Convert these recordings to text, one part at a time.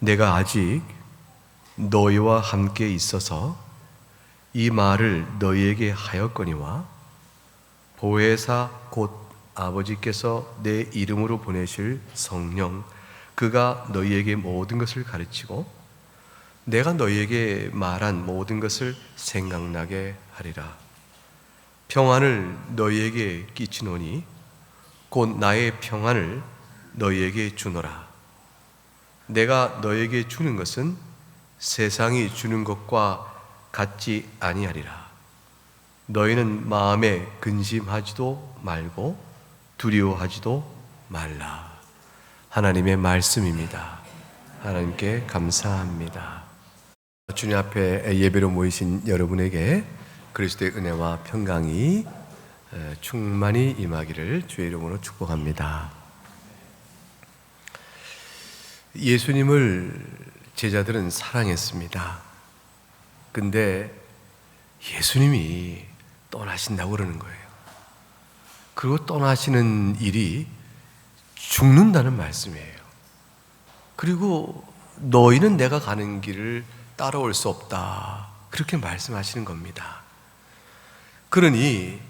내가 아직 너희와 함께 있어서 이 말을 너희에게 하였거니와 보혜사 곧 아버지께서 내 이름으로 보내실 성령 그가 너희에게 모든 것을 가르치고 내가 너희에게 말한 모든 것을 생각나게 하리라. 평안을 너희에게 끼치노니 곧 나의 평안을 너희에게 주노라. 내가 너희에게 주는 것은 세상이 주는 것과 같지 아니하리라. 너희는 마음에 근심하지도 말고 두려워하지도 말라. 하나님의 말씀입니다. 하나님께 감사합니다. 주님 앞에 예배로 모이신 여러분에게 그리스도의 은혜와 평강이 충만히 임하기를 주의 이름으로 축복합니다. 예수님을 제자들은 사랑했습니다. 근데 예수님이 떠나신다고 그러는 거예요. 그리고 떠나시는 일이 죽는다는 말씀이에요. 그리고 너희는 내가 가는 길을 따라올 수 없다. 그렇게 말씀하시는 겁니다. 그러니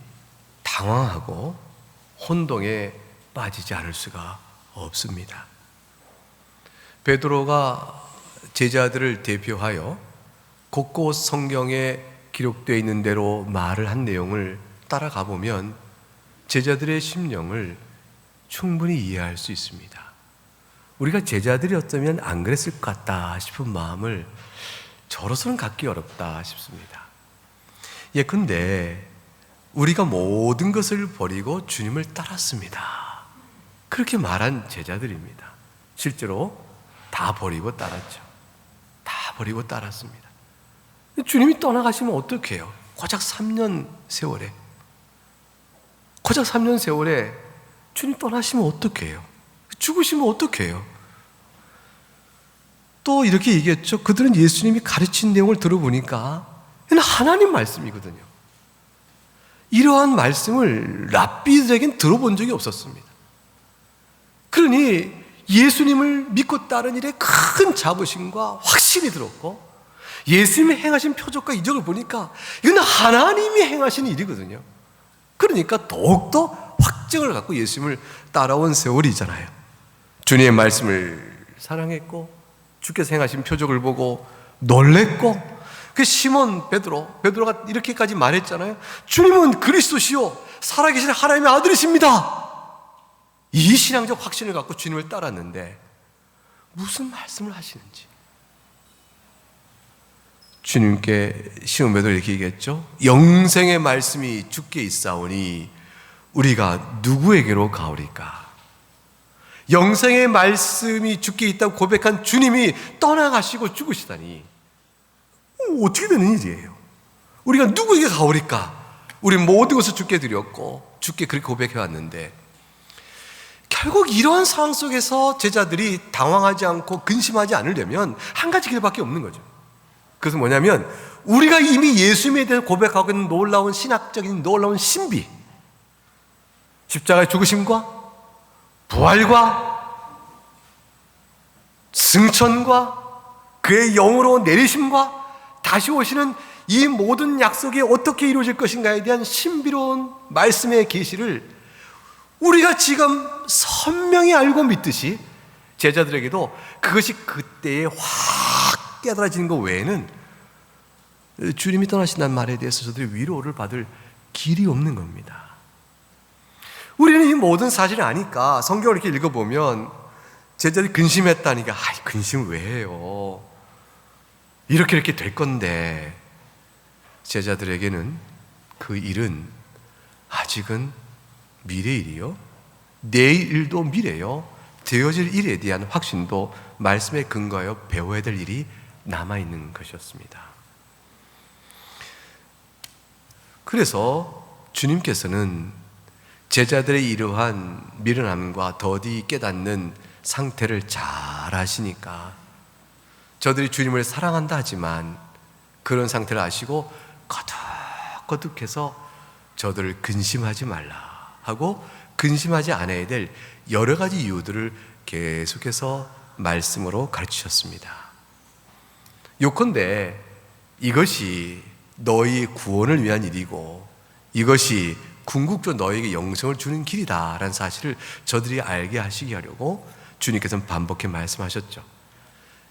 당황하고 혼동에 빠지지 않을 수가 없습니다. 베드로가 제자들을 대표하여 곳곳 성경에 기록되어 있는 대로 말을 한 내용을 따라가 보면 제자들의 심령을 충분히 이해할 수 있습니다. 우리가 제자들이었다면 안 그랬을 것 같다 싶은 마음을 저로서는 갖기 어렵다 싶습니다. 예컨대 우리가 모든 것을 버리고 주님을 따랐습니다. 그렇게 말한 제자들입니다. 실제로 다 버리고 따랐죠. 다 버리고 따랐습니다. 주님이 떠나가시면 어떡해요? 고작 3년 세월에 주님 떠나시면 어떡해요? 죽으시면 어떡해요? 또 이렇게 얘기했죠. 그들은 예수님이 가르친 내용을 들어보니까 이건 하나님 말씀이거든요. 이러한 말씀을 랍비들에겐 들어본 적이 없었습니다. 그러니 예수님을 믿고 따른 일에 큰 자부심과 확신이 들었고 예수님이 행하신 표적과 이적을 보니까 이건 하나님이 행하신 일이거든요. 그러니까 더욱더 확증을 갖고 예수님을 따라온 세월이잖아요. 주님의 말씀을 사랑했고 주께서 행하신 표적을 보고 놀랬고 그 시몬 베드로가 이렇게까지 말했잖아요. 주님은 그리스도시요 살아계신 하나님의 아들이십니다. 이 신앙적 확신을 갖고 주님을 따랐는데 무슨 말씀을 하시는지 주님께 시몬 베드로 이렇게 얘기했죠. 영생의 말씀이 주께 있사오니 우리가 누구에게로 가오리까? 영생의 말씀이 주께 있다고 고백한 주님이 떠나가시고 죽으시다니 어떻게 되는 일이에요? 우리가 누구에게 가오리까? 우리 모든 것을 주께 드렸고 주께 그렇게 고백해왔는데 결국 이러한 상황 속에서 제자들이 당황하지 않고 근심하지 않으려면 한 가지 길밖에 없는 거죠. 그것은 뭐냐면 우리가 이미 예수님에 대해서 고백하고 있는 놀라운 신학적인 놀라운 신비, 십자가의 죽으심과 부활과 승천과 그의 영으로 내리심과 다시 오시는 이 모든 약속이 어떻게 이루어질 것인가에 대한 신비로운 말씀의 계시를 우리가 지금 선명히 알고 믿듯이 제자들에게도 그것이 그때에 확 깨달아지는 것 외에는 주님이 떠나신다는 말에 대해서 저들이 위로를 받을 길이 없는 겁니다. 우리는 이 모든 사실을 아니까 성경을 이렇게 읽어보면 제자들이 근심했다니까 근심 왜 해요? 이렇게 될 건데 제자들에게는 그 일은 아직은 미래 일이요 내일 일도 미래요 되어질 일에 대한 확신도 말씀에 근거하여 배워야 될 일이 남아있는 것이었습니다. 그래서 주님께서는 제자들의 이러한 미련함과 더디 깨닫는 상태를 잘 아시니까 저들이 주님을 사랑한다 하지만 그런 상태를 아시고 거듭거듭해서 저들을 근심하지 말라 하고 근심하지 않아야 될 여러 가지 이유들을 계속해서 말씀으로 가르치셨습니다. 요컨대 이것이 너희 구원을 위한 일이고 이것이 궁극적으로 너에게 영생을 주는 길이다라는 사실을 저들이 알게 하시게 하려고 주님께서는 반복해 말씀하셨죠.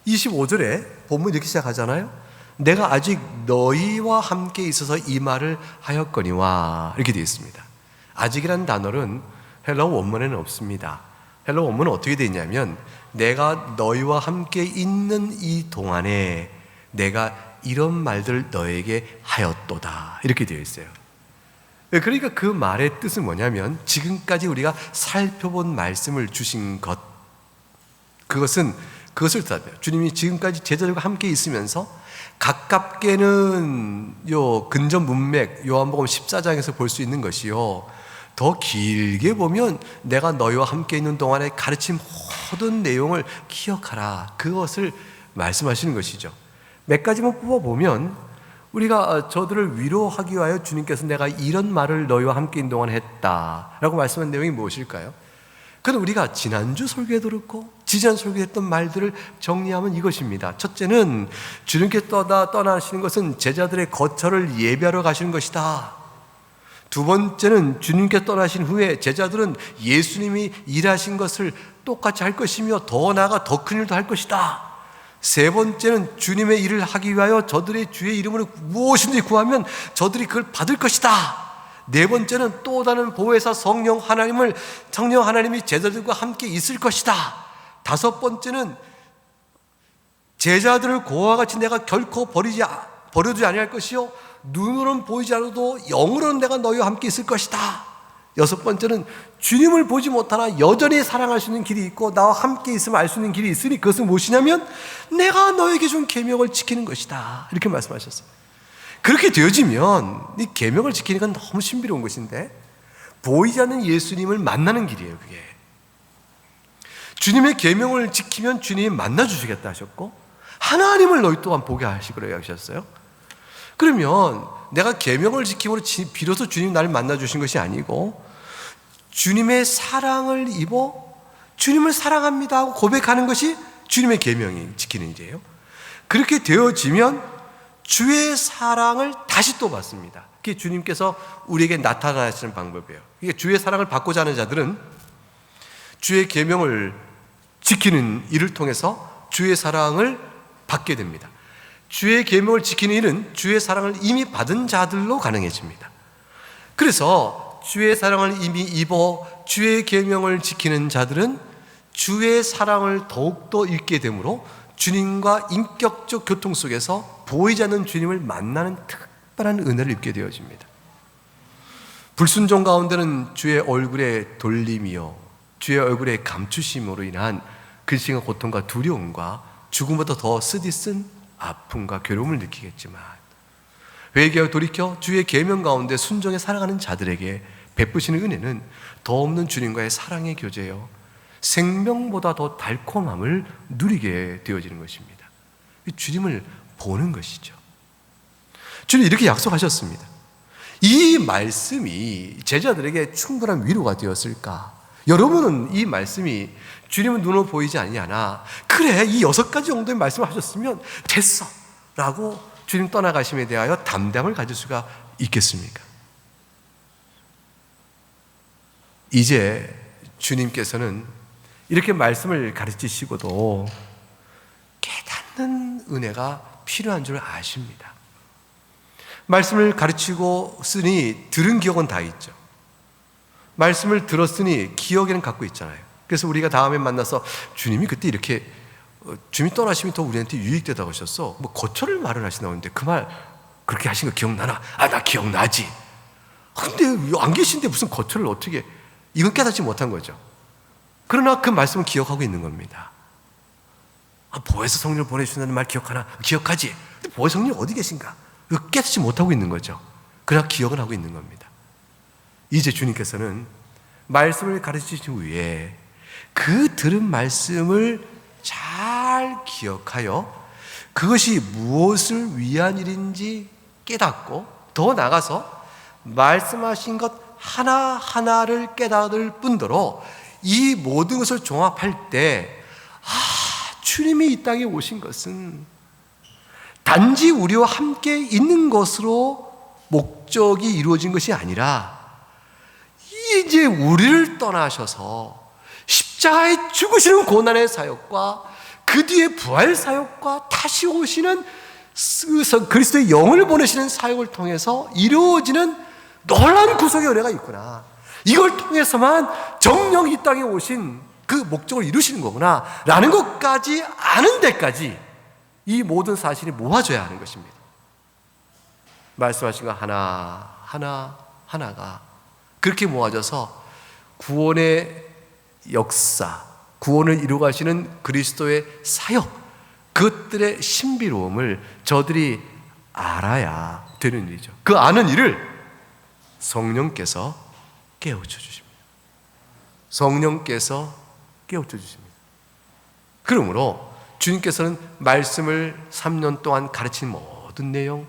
25절에 본문 이렇게 시작하잖아요. 내가 아직 너희와 함께 있어서 이 말을 하였거니와 이렇게 되어 있습니다. 아직이라는 단어는 헬라어 원문에는 없습니다. 헬라어 원문은 어떻게 되어 있냐면 내가 너희와 함께 있는 이 동안에 내가 이런 말들 너에게 하였도다 이렇게 되어 있어요. 그러니까 그 말의 뜻은 뭐냐면 지금까지 우리가 살펴본 말씀을 주신 것, 그것을 뜻합니다. 주님이 지금까지 제자들과 함께 있으면서 가깝게는 요 근전 문맥 요한복음 14장에서 볼 수 있는 것이요, 더 길게 보면 내가 너희와 함께 있는 동안에 가르친 모든 내용을 기억하라, 그것을 말씀하시는 것이죠. 몇 가지만 뽑아보면 우리가 저들을 위로하기 위하여 주님께서 내가 이런 말을 너희와 함께 있는 동안 했다라고 말씀한 내용이 무엇일까요? 그건 우리가 지난주 설교에도 그렇고 지지난 설교에 했던 말들을 정리하면 이것입니다. 첫째는 주님께 떠나시는 것은 제자들의 거처를 예비하러 가시는 것이다. 두 번째는 주님께 떠나신 후에 제자들은 예수님이 일하신 것을 똑같이 할 것이며 더 나아가 더 큰 일도 할 것이다. 세 번째는 주님의 일을 하기 위하여 저들의 주의 이름으로 무엇인지 구하면 저들이 그걸 받을 것이다. 네 번째는 또 다른 보혜사 성령 하나님이 제자들과 함께 있을 것이다. 다섯 번째는 제자들을 고와 같이 내가 결코 버려두지 아니할 것이요 눈으로는 보이지 않아도 영으로는 내가 너희와 함께 있을 것이다. 여섯 번째는 주님을 보지 못하나 여전히 사랑할 수 있는 길이 있고 나와 함께 있으면 알 수 있는 길이 있으니 그것은 무엇이냐면 내가 너에게 준 계명을 지키는 것이다. 이렇게 말씀하셨어요. 그렇게 되어지면 이 계명을 지키는 건 너무 신비로운 것인데 보이지 않는 예수님을 만나는 길이에요. 그게 주님의 계명을 지키면 주님이 만나주시겠다 하셨고 하나님을 너희 또한 보게 하시기로 하셨어요. 그러면 내가 계명을 지킴으로 비로소 주님 나를 만나주신 것이 아니고 주님의 사랑을 입어 주님을 사랑합니다 하고 고백하는 것이 주님의 계명이 지키는 일이에요. 그렇게 되어지면 주의 사랑을 다시 또 받습니다. 그게 주님께서 우리에게 나타나시는 방법이에요. 그러니까 주의 사랑을 받고자 하는 자들은 주의 계명을 지키는 일을 통해서 주의 사랑을 받게 됩니다. 주의 계명을 지키는 일은 주의 사랑을 이미 받은 자들로 가능해집니다. 그래서 주의 사랑을 이미 입어 주의 계명을 지키는 자들은 주의 사랑을 더욱더 잊게 되므로 주님과 인격적 교통 속에서 보이지 않는 주님을 만나는 특별한 은혜를 입게 되어집니다. 불순종 가운데는 주의 얼굴의 돌림이요 주의 얼굴의 감추심으로 인한 근심과 고통과 두려움과 죽음보다 더 쓰디쓴 아픔과 괴로움을 느끼겠지만 회개하여 돌이켜 주의 계명 가운데 순종해 살아가는 자들에게 베푸시는 은혜는 더 없는 주님과의 사랑의 교제요 생명보다 더 달콤함을 누리게 되어지는 것입니다. 주님을 보는 것이죠. 주님 이렇게 약속하셨습니다. 이 말씀이 제자들에게 충분한 위로가 되었을까? 여러분은 이 말씀이 주님은 눈으로 보이지 않냐나 그래 이 6가지 정도의 말씀을 하셨으면 됐어 라고 주님 떠나가심에 대하여 담담을 가질 수가 있겠습니까? 이제 주님께서는 이렇게 말씀을 가르치시고도 깨닫는 은혜가 필요한 줄 아십니다. 말씀을 가르치고 쓰니 들은 기억은 다 있죠. 말씀을 들었으니 기억에는 갖고 있잖아요. 그래서 우리가 다음에 만나서 주님이 그때 이렇게 주님이 떠나시면 더 우리한테 유익되다고 하셨어. 뭐 거처를 말을 하시나는데 그 말 그렇게 하신 거 기억나나? 아, 나 기억나지. 근데 안 계신데 무슨 거처를 어떻게, 이건 깨닫지 못한 거죠. 그러나 그 말씀을 기억하고 있는 겁니다. 아, 보혜사 성령을 보내주신다는 말 기억하나? 기억하지. 근데 보혜사 성령이 어디 계신가? 이거 깨닫지 못하고 있는 거죠. 그러나 기억은 하고 있는 겁니다. 이제 주님께서는 말씀을 가르치신 후에 그 들은 말씀을 잘 기억하여 그것이 무엇을 위한 일인지 깨닫고 더 나아가서 말씀하신 것 하나하나를 깨달을 뿐더러 이 모든 것을 종합할 때 주님이 이 땅에 오신 것은 단지 우리와 함께 있는 것으로 목적이 이루어진 것이 아니라 이제 우리를 떠나셔서 십자가에 죽으시는 고난의 사역과 그 뒤에 부활 사역과 다시 오시는 그리스도의 영을 보내시는 사역을 통해서 이루어지는 놀라운 구속의 은혜가 있구나. 이걸 통해서만 정령 이 땅에 오신 그 목적을 이루시는 거구나 라는 것까지 아는 데까지 이 모든 사실이 모아져야 하는 것입니다. 말씀하신 거 하나가 그렇게 모아져서 구원의 역사, 구원을 이루어 가시는 그리스도의 사역, 그것들의 신비로움을 저들이 알아야 되는 일이죠. 그 아는 일을 성령께서 깨우쳐 주십니다. 성령께서 깨우쳐 주십니다. 그러므로 주님께서는 말씀을 3년 동안 가르친 모든 내용,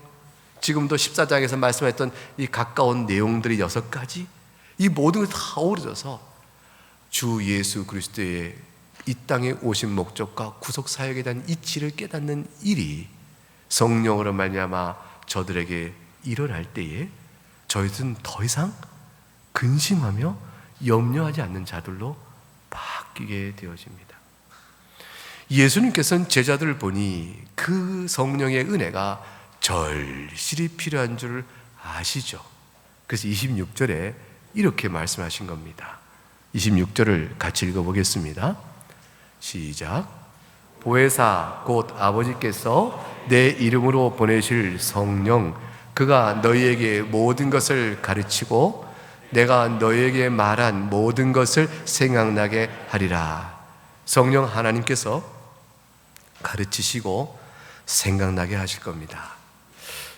지금도 14장에서 말씀했던 이 가까운 내용들이 6가지, 이 모든 것이 다 어우러져서 주 예수 그리스도의 이 땅에 오신 목적과 구속 사역에 대한 이치를 깨닫는 일이 성령으로 말미암아 저들에게 일어날 때에 저희들은 더 이상 근심하며 염려하지 않는 자들로 바뀌게 되어집니다. 예수님께서는 제자들을 보니 그 성령의 은혜가 절실히 필요한 줄 아시죠? 그래서 26절에 이렇게 말씀하신 겁니다. 26절을 같이 읽어보겠습니다. 시작. 보혜사 곧 아버지께서 내 이름으로 보내실 성령, 그가 너희에게 모든 것을 가르치고 내가 너희에게 말한 모든 것을 생각나게 하리라. 성령 하나님께서 가르치시고 생각나게 하실 겁니다.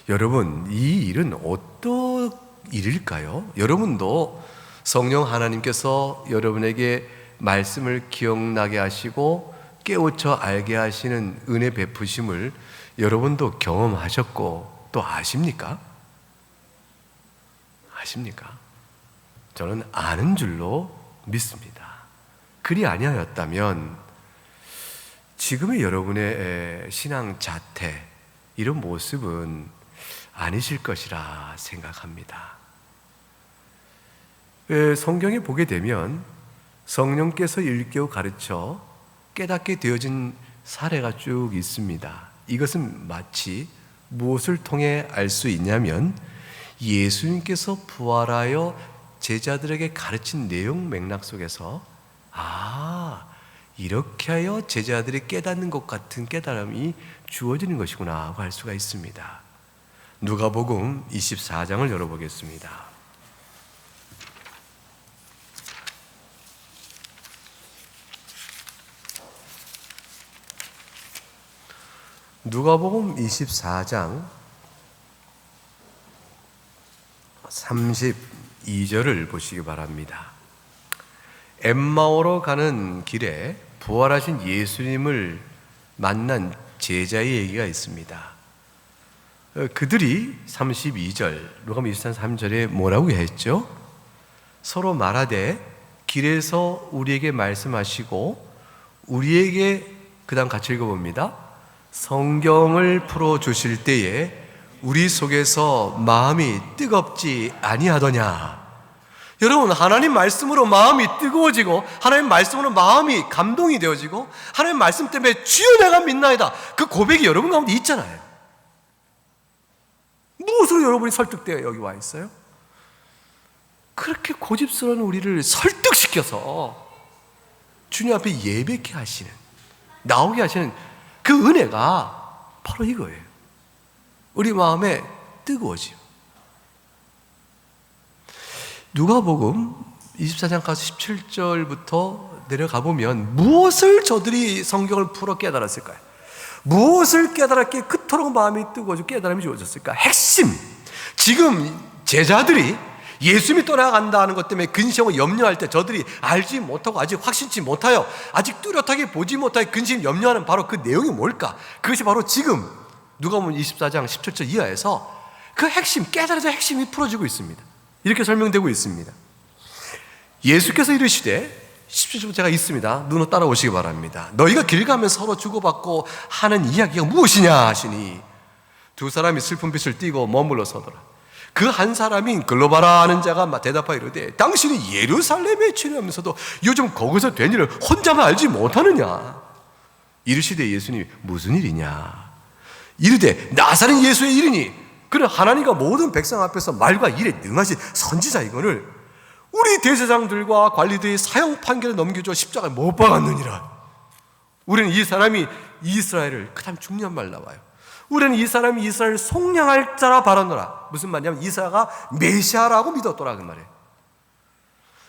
여러분, 이 일은 어떤 일일까요? 여러분도 성령 하나님께서 여러분에게 말씀을 기억나게 하시고 깨우쳐 알게 하시는 은혜 베푸심을 여러분도 경험하셨고 또 아십니까? 아십니까? 저는 아는 줄로 믿습니다. 그리 아니하였다면 지금의 여러분의 신앙 자태, 이런 모습은 아니실 것이라 생각합니다. 성경에 보게 되면 성령께서 일깨워 가르쳐 깨닫게 되어진 사례가 쭉 있습니다. 이것은 마치 무엇을 통해 알 수 있냐면 예수님께서 부활하여 제자들에게 가르친 내용 맥락 속에서 이렇게 하여 제자들이 깨닫는 것 같은 깨달음이 주어지는 것이구나 하고 할 수가 있습니다. 누가복음 24장을 열어보겠습니다. 누가복음 24장 32절을 보시기 바랍니다. 엠마오로 가는 길에 부활하신 예수님을 만난 제자의 얘기가 있습니다. 그들이 32절, 누가복음 24장 3절에 뭐라고 했죠? 서로 말하되 길에서 우리에게 말씀하시고 우리에게, 그 다음 같이 읽어봅니다. 성경을 풀어주실 때에 우리 속에서 마음이 뜨겁지 아니하더냐. 여러분, 하나님 말씀으로 마음이 뜨거워지고 하나님 말씀으로 마음이 감동이 되어지고 하나님 말씀 때문에 주여 내가 믿나이다, 그 고백이 여러분 가운데 있잖아요. 무엇으로 여러분이 설득되어 여기 와 있어요? 그렇게 고집스러운 우리를 설득시켜서 주님 앞에 예배케 하시는, 나오게 하시는 그 은혜가 바로 이거예요. 우리 마음에 뜨거워짐. 누가복음 24장 가서 17절부터 내려가 보면 무엇을 저들이 성경을 풀어 깨달았을까요? 무엇을 깨달았기에 그토록 마음이 뜨거워지고 깨달음이 주어졌을까? 핵심, 지금 제자들이 예수님이 떠나간다는 것 때문에 근심하고 염려할 때 저들이 알지 못하고 아직 확신치 못하여 아직 뚜렷하게 보지 못하여 근심 염려하는 바로 그 내용이 뭘까? 그것이 바로 지금 누가복음 24장 17절 이하에서 그 핵심, 깨달아서 핵심이 풀어지고 있습니다. 이렇게 설명되고 있습니다. 예수께서 이르시되 17절 제가 있습니다. 눈으로 따라오시기 바랍니다. 너희가 길 가면 서로 주고받고 하는 이야기가 무엇이냐 하시니 두 사람이 슬픈 빛을 띠고 머물러 서더라. 그 한 사람인 글로바라 하는 자가 대답하여 이르되 당신이 예루살렘에 치려면서도 요즘 거기서 된 일을 혼자만 알지 못하느냐. 이르시되 예수님이 무슨 일이냐. 이르되 나사렛 예수의 일이니 그는 하나님과 모든 백성 앞에서 말과 일에 능하신 선지자이거늘 우리 대제사장들과 관리들이 사형 판결을 넘겨줘 십자가에 못 박았느니라. 우리는 이 사람이 이스라엘을, 그 다음 중요한 말 나와요. 우리는 이 사람이 이스라엘을 속량할 자라 바라노라. 무슨 말이냐면 이사야가 메시아라고 믿었더라 그 말이에요.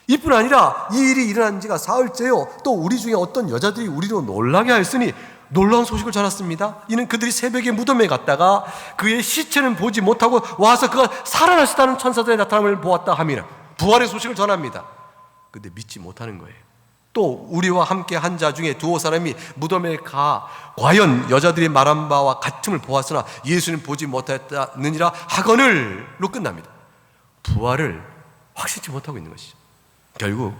이뿐 아니라 이 일이 일어난 지가 사흘째요. 또 우리 중에 어떤 여자들이 우리로 놀라게 하였으니 놀라운 소식을 전했습니다. 이는 그들이 새벽에 무덤에 갔다가 그의 시체는 보지 못하고 와서 그가 살아나셨다는 천사들의 나타남을 보았다 함이라. 부활의 소식을 전합니다. 근데 믿지 못하는 거예요. 또 우리와 함께 한 자 중에 두어 사람이 무덤에 가 과연 여자들이 말한 바와 같음을 보았으나 예수는 보지 못했느니라 하거늘로 끝납니다. 부활을 확신치 못하고 있는 것이죠. 결국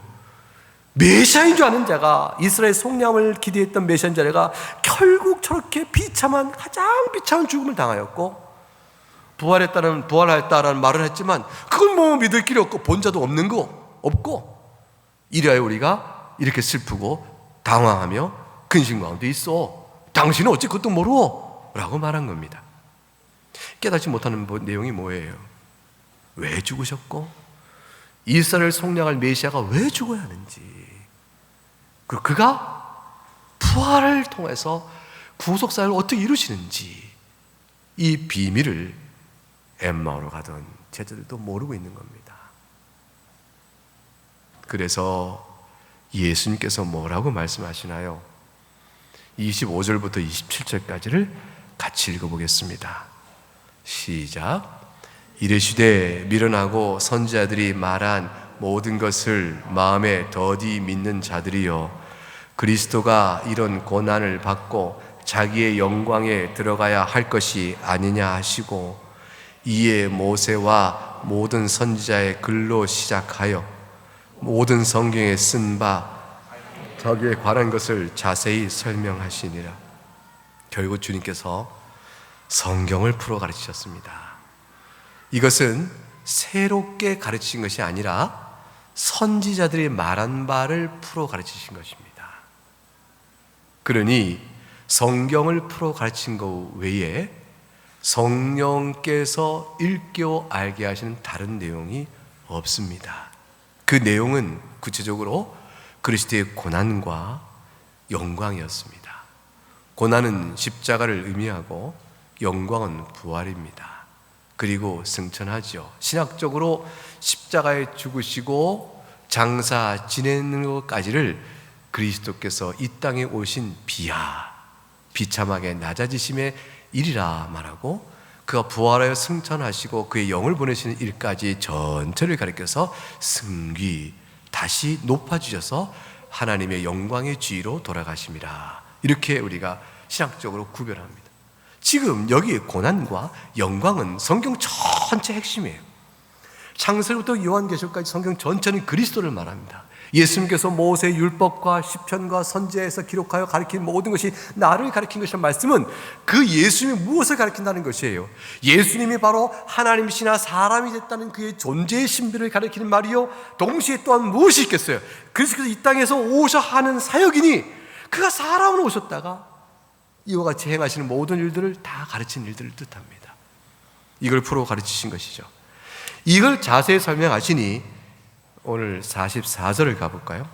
메시아인 줄 아는 자가, 이스라엘 속량을 기대했던 메시아인 자가 결국 저렇게 비참한, 가장 비참한 죽음을 당하였고, 부활했다는 말을 했지만 그건 뭐 믿을 길이 없고 본자도 없는 거 없고, 이래야 우리가 이렇게 슬프고 당황하며 근심 가운데 있어. 당신은 어찌 그것도 모르오? 라고 말한 겁니다. 깨닫지 못하는 내용이 뭐예요? 왜 죽으셨고 이스라엘 속량할 메시아가 왜 죽어야 하는지, 그리고 그가 부활을 통해서 구속사역을 어떻게 이루시는지, 이 비밀을 엠마오로 가던 제자들도 모르고 있는 겁니다. 그래서 예수님께서 뭐라고 말씀하시나요? 25절부터 27절까지를 같이 읽어보겠습니다. 시작. 이르시되 미련하고 선지자들이 말한 모든 것을 마음에 더디 믿는 자들이여, 그리스도가 이런 고난을 받고 자기의 영광에 들어가야 할 것이 아니냐 하시고, 이에 모세와 모든 선지자의 글로 시작하여 모든 성경에 쓴 바 자기에 관한 것을 자세히 설명하시니라. 결국 주님께서 성경을 풀어 가르치셨습니다. 이것은 새롭게 가르치신 것이 아니라 선지자들이 말한 바를 풀어 가르치신 것입니다. 그러니 성경을 풀어 가르친 것 외에 성령께서 일깨워 알게 하시는 다른 내용이 없습니다. 그 내용은 구체적으로 그리스도의 고난과 영광이었습니다. 고난은 십자가를 의미하고 영광은 부활입니다. 그리고 승천하죠. 신학적으로 십자가에 죽으시고 장사 지내는 것까지를 그리스도께서 이 땅에 오신 비참하게 낮아지심의 일이라 말하고, 그가 부활하여 승천하시고 그의 영을 보내시는 일까지 전체를 가리켜서 승귀, 다시 높아지셔서 하나님의 영광의 지위로 돌아가심이라, 이렇게 우리가 신학적으로 구별합니다. 지금 여기 고난과 영광은 성경 전체 핵심이에요. 창세기부터 요한계시록까지 성경 전체는 그리스도를 말합니다. 예수님께서 모세 율법과 시편과 선지자에서 기록하여 가르친 모든 것이 나를 가르친 것이라는 말씀은 그 예수님이 무엇을 가르친다는 것이에요. 예수님이 바로 하나님이시나 사람이 됐다는 그의 존재의 신비를 가르치는 말이요, 동시에 또한 무엇이 있겠어요? 그리스도께서 이 땅에서 오셔 하는 사역이니 그가 사람으로 오셨다가 이와 같이 행하시는 모든 일들을 다 가르친 일들을 뜻합니다. 이걸 풀어 가르치신 것이죠. 이걸 자세히 설명하시니 오늘 44절을 가볼까요?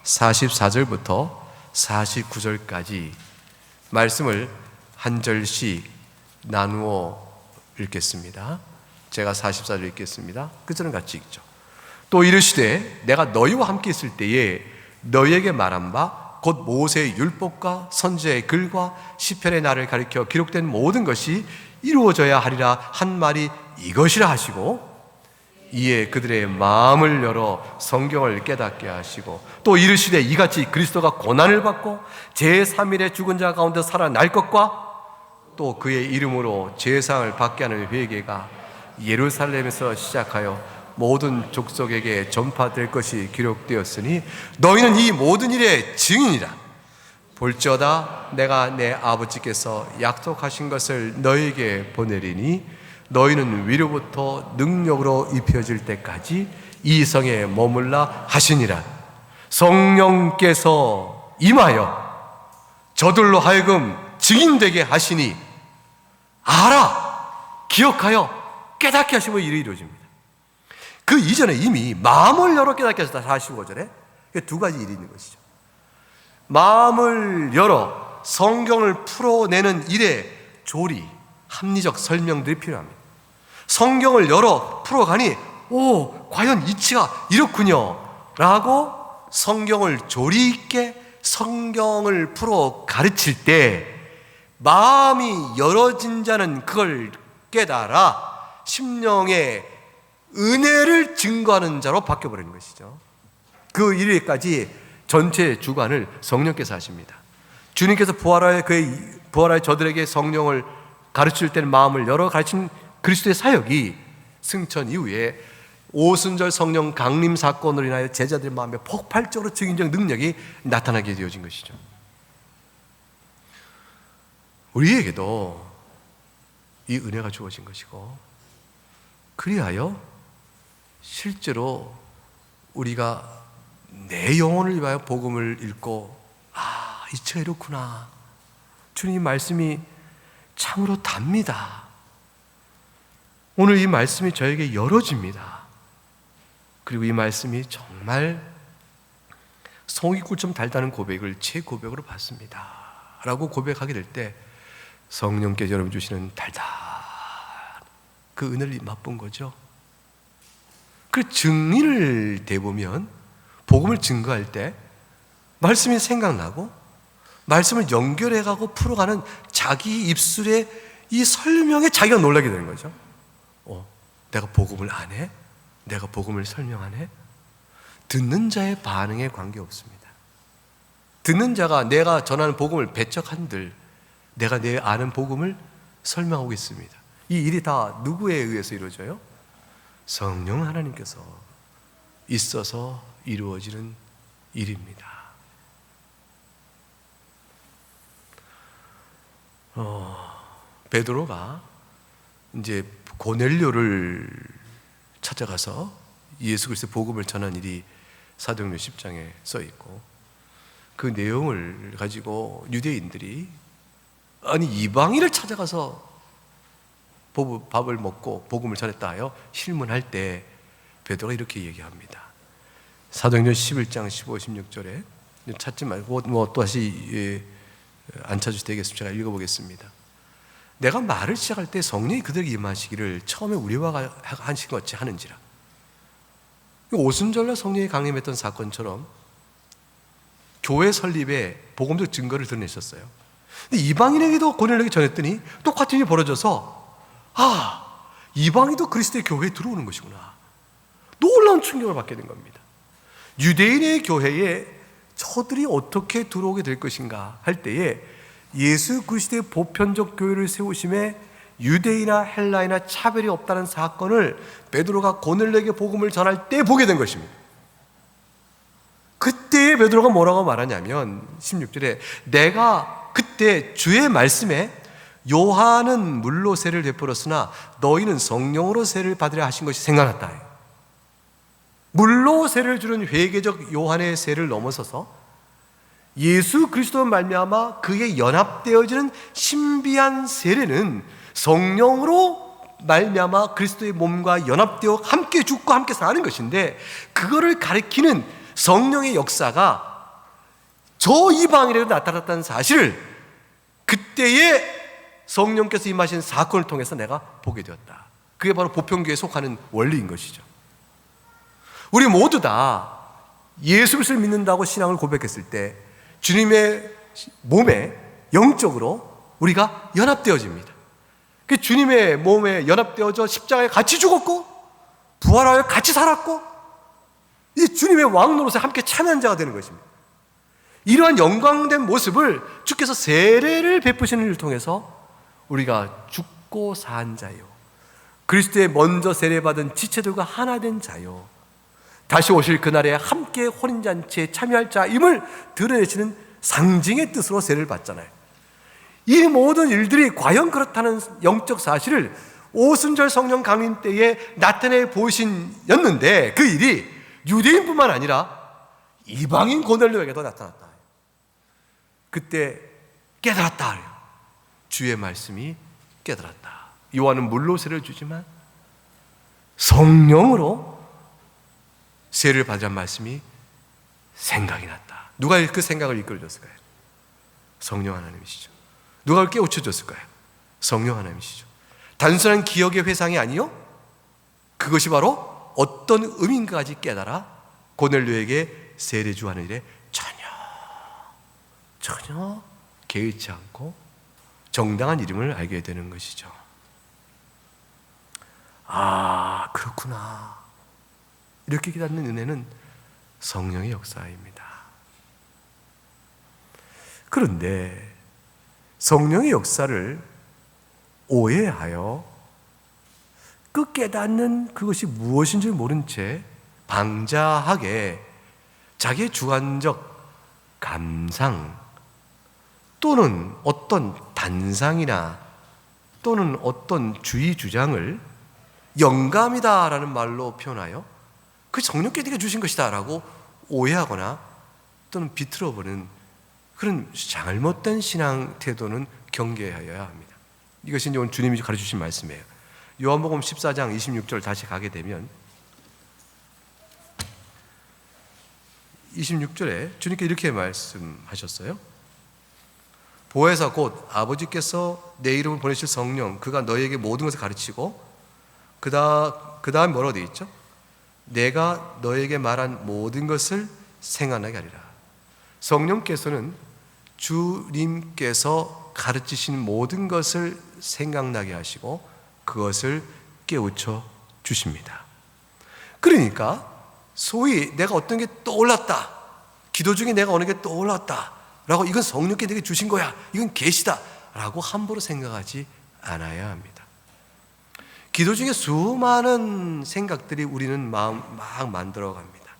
44절부터 49절까지 말씀을 한 절씩 나누어 읽겠습니다. 제가 44절 읽겠습니다. 그 절은 같이 읽죠. 또 이르시되 내가 너희와 함께 있을 때에 너희에게 말한 바 곧 모세의 율법과 선지자의 글과 시편의 나를 가리켜 기록된 모든 것이 이루어져야 하리라 한 말이 이것이라 하시고, 이에 그들의 마음을 열어 성경을 깨닫게 하시고, 또 이르시되 이같이 그리스도가 고난을 받고 제3일에 죽은 자 가운데 살아날 것과 또 그의 이름으로 제사를 받게 하는 회개가 예루살렘에서 시작하여 모든 족속에게 전파될 것이 기록되었으니 너희는 이 모든 일의 증인이라. 볼지어다 내가 내 아버지께서 약속하신 것을 너희에게 보내리니 너희는 위로부터 능력으로 입혀질 때까지 이 성에 머물라 하시니라. 성령께서 임하여 저들로 하여금 증인되게 하시니 알아, 기억하여 깨닫게 하시고 일이 이루어집니다. 그 이전에 이미 마음을 열어 깨닫게 하셨다. 45절에 두 가지 일이 있는 것이죠. 마음을 열어 성경을 풀어내는 일에 조리, 합리적 설명들이 필요합니다. 성경을 열어 풀어가니 과연 이치가 이렇군요 라고 성경을 조리 있게 성경을 풀어 가르칠 때 마음이 열어진 자는 그걸 깨달아 심령의 은혜를 증거하는 자로 바뀌어버리는 것이죠. 그 일에까지 전체 주관을 성령께서 하십니다. 주님께서 부활하여 저들에게 성령을 가르칠 때는 마음을 열어 가르친 그리스도의 사역이 승천 이후에 오순절 성령 강림 사건으로 인하여 제자들의 마음에 폭발적으로 증인적 능력이 나타나게 되어진 것이죠. 우리에게도 이 은혜가 주어진 것이고, 그리하여 실제로 우리가 내 영혼을 위하여 복음을 읽고 이치가 이렇구나, 주님 말씀이 참으로 답니다, 오늘 이 말씀이 저에게 열어집니다, 그리고 이 말씀이 정말 송이꿀처럼 달다는 고백을 제 고백으로 받습니다 라고 고백하게 될 때 성령께서 여러분 주시는 달달 그 은혜를 맛본 거죠. 그 증인을 대보면 복음을 증거할 때 말씀이 생각나고 말씀을 연결해가고 풀어가는 자기 입술의 이 설명에 자기가 놀라게 되는 거죠. 내가 복음을 안 해? 내가 복음을 설명 안 해? 듣는 자의 반응에 관계없습니다. 듣는 자가 내가 전하는 복음을 배척한들 내가 내 아는 복음을 설명하고 있습니다. 이 일이 다 누구에 의해서 이루어져요? 성령 하나님께서 있어서 이루어지는 일입니다. 베드로가 이제 고넬료를 찾아가서 예수 그리스도의 복음을 전한 일이 사도행전 10장에 써 있고, 그 내용을 가지고 유대인들이 아니 이방인을 찾아가서 밥을 먹고 복음을 전했다 하여 실문할 때 베드로가 이렇게 얘기합니다. 사도행전 11장 15, 16절에 찾지 말고 또 다시 안 찾으셔도 되겠습니다. 제가 읽어보겠습니다. 내가 말을 시작할 때 성령이 그들에게 임하시기를 처음에 우리와 하신 것 같이 하는지라. 오순절날 성령이 강림했던 사건처럼 교회 설립에 복음적 증거를 드러내셨어요. 근데 이방인에게도 고넬료에게 전했더니 똑같은 일이 벌어져서 이방인도 그리스도의 교회에 들어오는 것이구나, 놀라운 충격을 받게 된 겁니다. 유대인의 교회에 저들이 어떻게 들어오게 될 것인가 할 때에 예수 그리스도의 보편적 교회를 세우심에 유대인이나 헬라이나 차별이 없다는 사건을 베드로가 고넬료에게 복음을 전할 때 보게 된 것입니다. 그때 베드로가 뭐라고 말하냐면 16절에 내가 그때 주의 말씀에 요한은 물로 세를 베풀었으나 너희는 성령으로 세를 받으려 하신 것이 생각났다. 물로 세를 주는 회개적 요한의 세를 넘어서서 예수 그리스도로 말미암아 그에 연합되어지는 신비한 세례는 성령으로 말미암아 그리스도의 몸과 연합되어 함께 죽고 함께 사는 것인데, 그거를 가리키는 성령의 역사가 저 이방인에게도 나타났다는 사실을 그때의 성령께서 임하신 사건을 통해서 내가 보게 되었다. 그게 바로 보편교회에 속하는 원리인 것이죠. 우리 모두 다 예수 그리스도를 믿는다고 신앙을 고백했을 때 주님의 몸에 영적으로 우리가 연합되어집니다. 그 주님의 몸에 연합되어져 십자가에 같이 죽었고 부활하여 같이 살았고 이 주님의 왕 노릇에 함께 참여한 자가 되는 것입니다. 이러한 영광된 모습을 주께서 세례를 베푸시는 일을 통해서 우리가 죽고 산 자요 그리스도에 먼저 세례받은 지체들과 하나 된 자요, 다시 오실 그날에 함께 혼인잔치에 참여할 자임을 드러내시는 상징의 뜻으로 세례를 받잖아요. 이 모든 일들이 과연 그렇다는 영적 사실을 오순절 성령 강림 때에 나타내 보이신였는데, 그 일이 유대인뿐만 아니라 이방인 고넬료에게도 나타났다. 그때 깨달았다. 주의 말씀이 깨달았다. 요한은 물로 세례를 주지만 성령으로 세례를 받으란 말씀이 생각이 났다. 누가 그 생각을 이끌어줬을까요? 성령 하나님이시죠. 누가 그걸 깨우쳐줬을까요? 성령 하나님이시죠. 단순한 기억의 회상이 아니요, 그것이 바로 어떤 의미인가까지 깨달아 고넬료에게 세례 주하는 일에 전혀 개의치 않고 정당한 이름을 알게 되는 것이죠. 아, 그렇구나. 이렇게 깨닫는 은혜는 성령의 역사입니다. 그런데 성령의 역사를 오해하여 그 깨닫는 그것이 무엇인지 모른 채 방자하게 자기의 주관적 감상 또는 어떤 단상이나 또는 어떤 주의 주장을 영감이다라는 말로 표현하여 그 성령께 네가 주신 것이다 라고 오해하거나 또는 비틀어버리는 그런 잘못된 신앙 태도는 경계하여야 합니다. 이것이 이제 오늘 주님이 가르쳐주신 말씀이에요. 요한복음 14장 26절 다시 가게 되면 26절에 주님께 이렇게 말씀하셨어요. 보혜사 곧 아버지께서 내 이름을 보내실 성령, 그가 너희에게 모든 것을 가르치고 그 다음 뭐라고 되어 있죠? 내가 너에게 말한 모든 것을 생각나게 하리라. 성령께서는 주님께서 가르치신 모든 것을 생각나게 하시고 그것을 깨우쳐 주십니다. 그러니까 소위 내가 어떤 게 떠올랐다, 기도 중에 내가 어느 게 떠올랐다 라고 이건 성령께 내게 주신 거야, 이건 계시다 라고 함부로 생각하지 않아야 합니다. 기도 중에 수많은 생각들이 우리는 마음 막 만들어갑니다.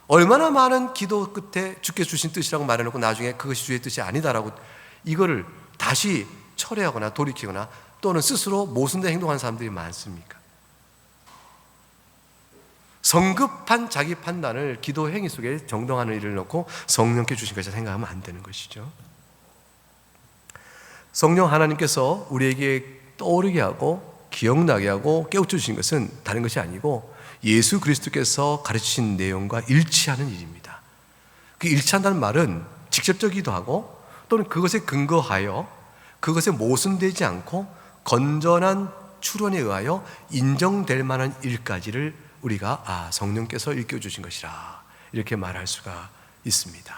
얼마나 많은 기도 끝에 주께서 주신 뜻이라고 말해놓고 나중에 그것이 주의 뜻이 아니다라고 이거를 다시 철회하거나 돌이키거나 또는 스스로 모순된 행동하는 사람들이 많습니까? 성급한 자기 판단을 기도 행위 속에 정당하는 일을 넣고 성령께 주신 것이라 생각하면 안 되는 것이죠. 성령 하나님께서 우리에게 떠오르게 하고 기억나게 하고 깨우쳐 주신 것은 다른 것이 아니고 예수 그리스도께서 가르치신 내용과 일치하는 일입니다. 그 일치한다는 말은 직접적이기도 하고 또는 그것에 근거하여 그것에 모순되지 않고 건전한 추론에 의하여 인정될 만한 일까지를 우리가 성령께서 일깨워주신 것이라 이렇게 말할 수가 있습니다.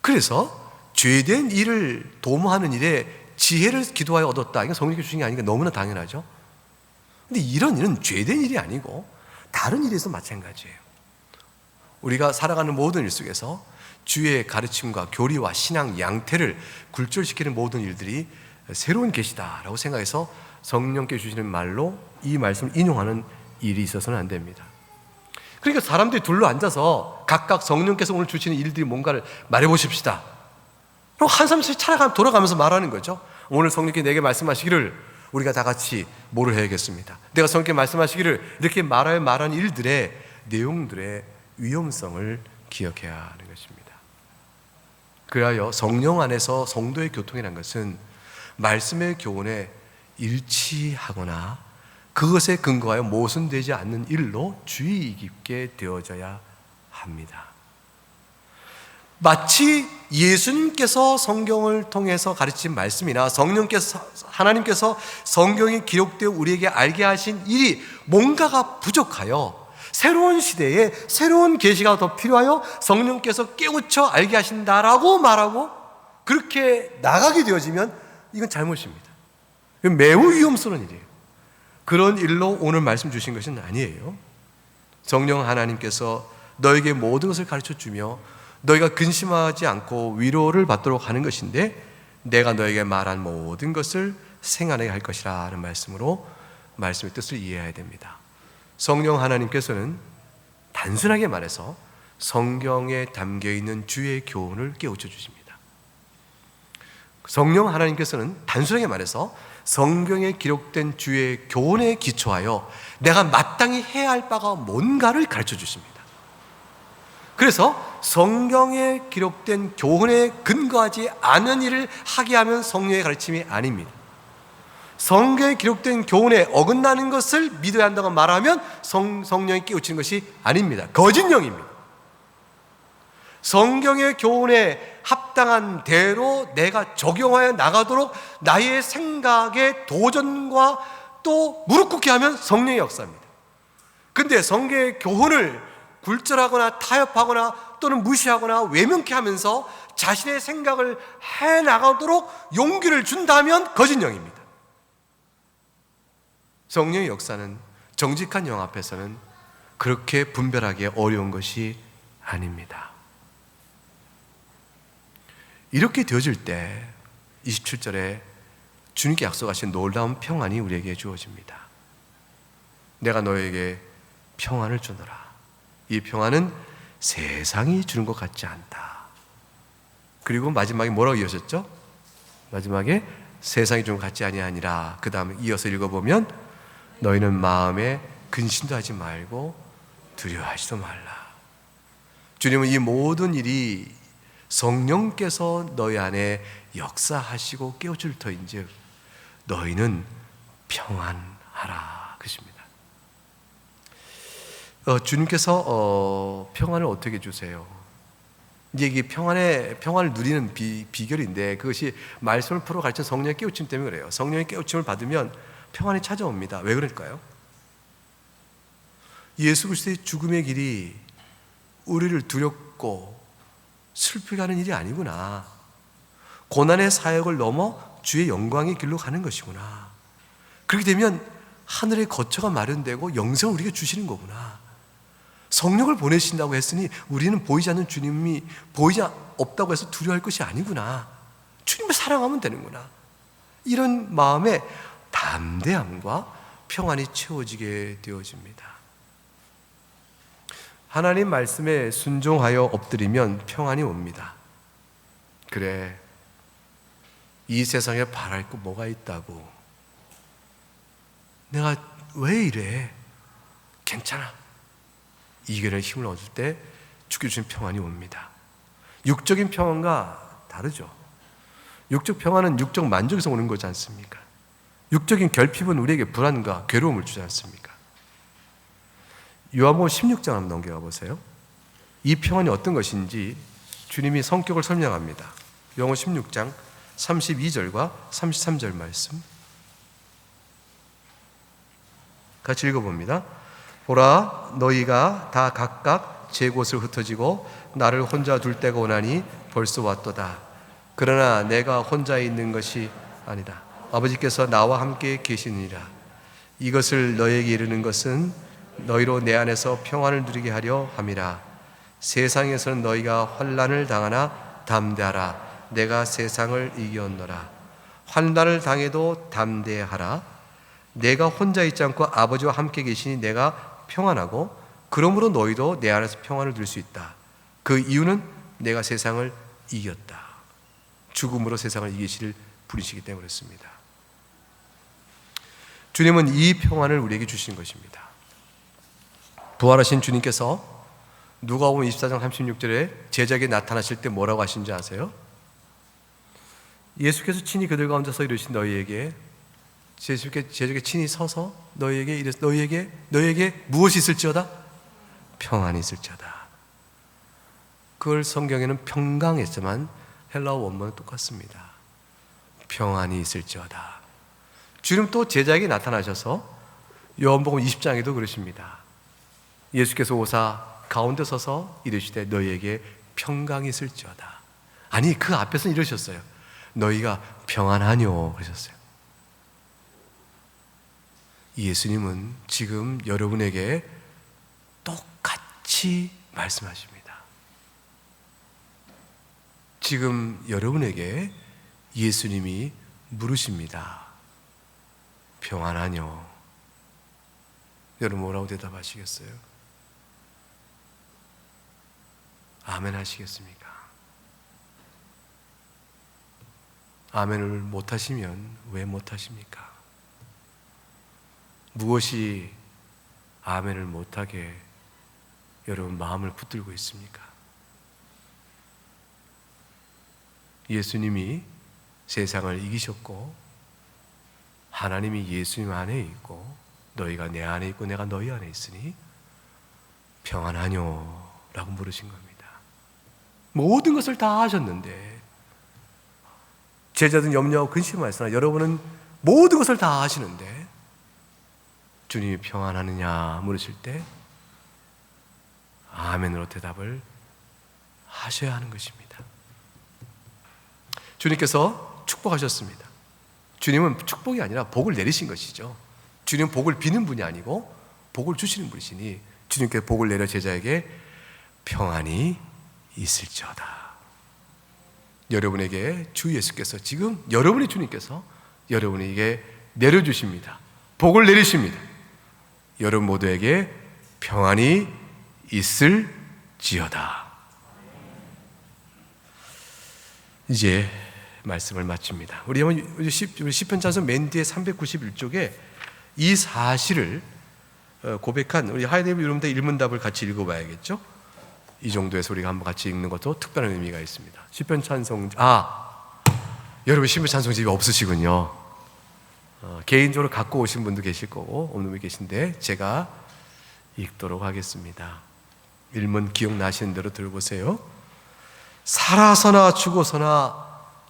그래서 죄된 일을 도모하는 일에 지혜를 기도하여 얻었다, 이건 성령께 주신 게 아니니까 너무나 당연하죠. 근데 이런 일은 죄된 일이 아니고 다른 일에서 마찬가지예요. 우리가 살아가는 모든 일 속에서 주의 가르침과 교리와 신앙 양태를 굴절시키는 모든 일들이 새로운 계시다라고 생각해서 성령께 주시는 말로 이 말씀을 인용하는 일이 있어서는 안 됩니다. 그러니까 사람들이 둘러 앉아서 각각 성령께서 오늘 주시는 일들이 뭔가를 말해보십시다. 그럼 한 사람씩 돌아가면서 말하는 거죠. 오늘 성령께 내게 말씀하시기를 우리가 다 같이 뭐를 해야겠습니다. 내가 성령께 말씀하시기를 이렇게 말한 일들의 내용들의 위험성을 기억해야 하는 것입니다. 그리하여 성령 안에서 성도의 교통이라는 것은 말씀의 교훈에 일치하거나 그것에 근거하여 모순되지 않는 일로 주의 깊게 되어져야 합니다. 마치 예수님께서 성경을 통해서 가르친 말씀이나 하나님께서 성경이 기록되어 우리에게 알게 하신 일이 뭔가가 부족하여 새로운 시대에 새로운 계시가 더 필요하여 성령께서 깨우쳐 알게 하신다라고 말하고 그렇게 나가게 되어지면 이건 잘못입니다. 매우 위험스러운 일이에요. 그런 일로 오늘 말씀 주신 것은 아니에요. 성령 하나님께서 너에게 모든 것을 가르쳐 주며 너희가 근심하지 않고 위로를 받도록 하는 것인데 내가 너에게 말한 모든 것을 생각하게 할 것이라 하는 말씀으로 말씀의 뜻을 이해해야 됩니다. 성령 하나님께서는 단순하게 말해서 성경에 담겨있는 주의 교훈을 깨우쳐 주십니다. 성령 하나님께서는 단순하게 말해서 성경에 기록된 주의 교훈에 기초하여 내가 마땅히 해야 할 바가 뭔가를 가르쳐 주십니다. 그래서 성경에 기록된 교훈에 근거하지 않은 일을 하게 하면 성령의 가르침이 아닙니다. 성경에 기록된 교훈에 어긋나는 것을 믿어야 한다고 말하면 성령이 깨우치는 것이 아닙니다. 거짓 영입니다. 성경의 교훈에 합당한 대로 내가 적용하여 나가도록 나의 생각의 도전과 또 무릎 꿇게 하면 성령의 역사입니다. 근데 성경의 교훈을 굴절하거나 타협하거나 또는 무시하거나 외면케 하면서 자신의 생각을 해나가도록 용기를 준다면 거짓 영입니다. 성령의 역사는 정직한 영 앞에서는 그렇게 분별하기 어려운 것이 아닙니다. 이렇게 되어질 때 27절에 주님께 약속하신 놀라운 평안이 우리에게 주어집니다. 내가 너에게 평안을 주노라. 이 평안은 세상이 주는 것 같지 않다. 그리고 마지막에 뭐라고 이어졌죠? 마지막에 세상이 주는 것 같지 아니하니라. 그 다음에 이어서 읽어보면 너희는 마음에 근심도 하지 말고 두려워하지도 말라. 주님은 이 모든 일이 성령께서 너희 안에 역사하시고 깨우칠 터인즉 너희는 평안하라 그것입니다. 주님께서 평안을 어떻게 주세요? 이제 이게 평안을 누리는 비결인데 그것이 말씀을 풀어 가르친 성령의 깨우침 때문에 그래요. 성령의 깨우침을 받으면 평안이 찾아옵니다. 왜 그럴까요? 예수 그리스도의 죽음의 길이 우리를 두렵고 슬프게 하는 일이 아니구나. 고난의 사역을 넘어 주의 영광의 길로 가는 것이구나. 그렇게 되면 하늘의 거처가 마련되고 영생을 우리에게 주시는 거구나. 성령을 보내신다고 했으니 우리는 보이지 않는 주님이 보이지 없다고 해서 두려워할 것이 아니구나. 주님을 사랑하면 되는구나. 이런 마음에 담대함과 평안이 채워지게 되어집니다. 하나님 말씀에 순종하여 엎드리면 평안이 옵니다. 그래, 이 세상에 바랄 거 뭐가 있다고. 내가 왜 이래? 괜찮아. 이겨낼 힘을 얻을 때 주께 주신 평안이 옵니다. 육적인 평안과 다르죠. 육적 평안은 육적 만족에서 오는 거지 않습니까? 육적인 결핍은 우리에게 불안과 괴로움을 주지 않습니까? 요한복음 16장 한번 넘겨가 보세요. 이 평안이 어떤 것인지 주님이 성격을 설명합니다. 요한복음 16장 32절과 33절 말씀 같이 읽어봅니다. 보라, 너희가 다 각각 제 곳을 흩어지고 나를 혼자 둘 때가 오나니 벌써 왔도다. 그러나 내가 혼자 있는 것이 아니다. 아버지께서 나와 함께 계시느니라. 이것을 너에게 이르는 것은 너희로 내 안에서 평안을 누리게 하려 함이라. 세상에서는 너희가 환난을 당하나 담대하라. 내가 세상을 이겼노라. 환난을 당해도 담대하라. 내가 혼자 있지 않고 아버지와 함께 계시니 내가 평안하고 그러므로 너희도 내 안에서 평안을 누릴 수 있다. 그 이유는 내가 세상을 이겼다. 죽음으로 세상을 이기시를 부리시기 때문에 그렇습니다. 주님은 이 평안을 우리에게 주신 것입니다. 부활하신 주님께서 누가복음 24장 36절에 제자에게 나타나실 때 뭐라고 하신지 아세요? 예수께서 친히 그들 가운데서 이르신 너희에게 제자에게 친히 서서 너희에게 무엇이 있을지어다? 평안이 있을지어다. 그걸 성경에는 평강했지만 헬라어 원문은 똑같습니다. 평안이 있을지어다. 주님 또 제자에게 나타나셔서 요한복음 20장에도 그러십니다. 예수께서 오사 가운데 서서 이르시되 너희에게 평강이 있을지어다. 아니 그 앞에서 이러셨어요. 너희가 평안하뇨 그러셨어요. 예수님은 지금 여러분에게 똑같이 말씀하십니다. 지금 여러분에게 예수님이 물으십니다. 평안하뇨? 여러분 뭐라고 대답하시겠어요? 아멘 하시겠습니까? 아멘을 못하시면 왜 못하십니까? 무엇이 아멘을 못하게 여러분 마음을 붙들고 있습니까? 예수님이 세상을 이기셨고 하나님이 예수님 안에 있고 너희가 내 안에 있고 내가 너희 안에 있으니 평안하뇨? 라고 물으신 겁니다. 모든 것을 다 하셨는데 제자들은 염려하고 근심하였으나 여러분은 모든 것을 다 하시는데 주님이 평안하느냐 물으실 때 아멘으로 대답을 하셔야 하는 것입니다. 주님께서 축복하셨습니다. 주님은 축복이 아니라 복을 내리신 것이죠. 주님은 복을 비는 분이 아니고 복을 주시는 분이시니 주님께서 복을 내려 제자에게 평안이 있을지어다. 여러분에게 주 예수께서 지금 여러분의 주님께서 여러분에게 내려주십니다. 복을 내리십니다. 여러분 모두에게 평안이 있을지어다. 이제 말씀을 마칩니다. 우리 시편 찬송 맨 뒤에 391쪽에 이 사실을 고백한 우리 하이데빌 여러분들 일문답을 같이 읽어봐야겠죠? 이 정도에서 우리가 한번 같이 읽는 것도 특별한 의미가 있습니다. 시편 찬송 여러분 시편 찬송집이 없으시군요. 개인적으로 갖고 오신 분도 계실 거고 없는 분이 계신데 제가 읽도록 하겠습니다. 일문 기억나시는 대로 들어보세요. 살아서나 죽어서나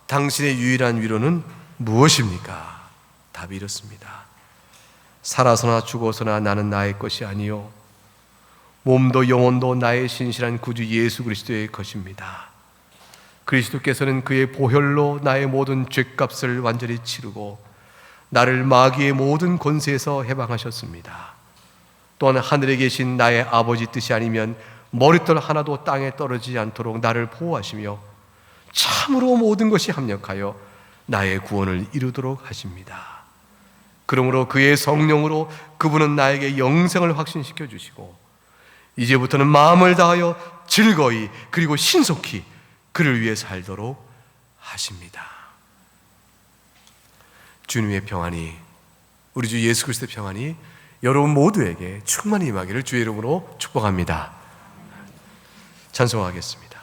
당신의 유일한 위로는 무엇입니까? 답이 이렇습니다. 살아서나 죽어서나 나는 나의 것이 아니요 몸도 영혼도 나의 신실한 구주 예수 그리스도의 것입니다. 그리스도께서는 그의 보혈로 나의 모든 죄값을 완전히 치르고 나를 마귀의 모든 권세에서 해방하셨습니다. 또한 하늘에 계신 나의 아버지 뜻이 아니면 머리털 하나도 땅에 떨어지지 않도록 나를 보호하시며 참으로 모든 것이 합력하여 나의 구원을 이루도록 하십니다. 그러므로 그의 성령으로 그분은 나에게 영생을 확신시켜 주시고 이제부터는 마음을 다하여 즐거이 그리고 신속히 그를 위해 살도록 하십니다. 주님의 평안이, 우리 주 예수 그리스도의 평안이 여러분 모두에게 충만히 임하기를 주의 이름으로 축복합니다. 찬송하겠습니다.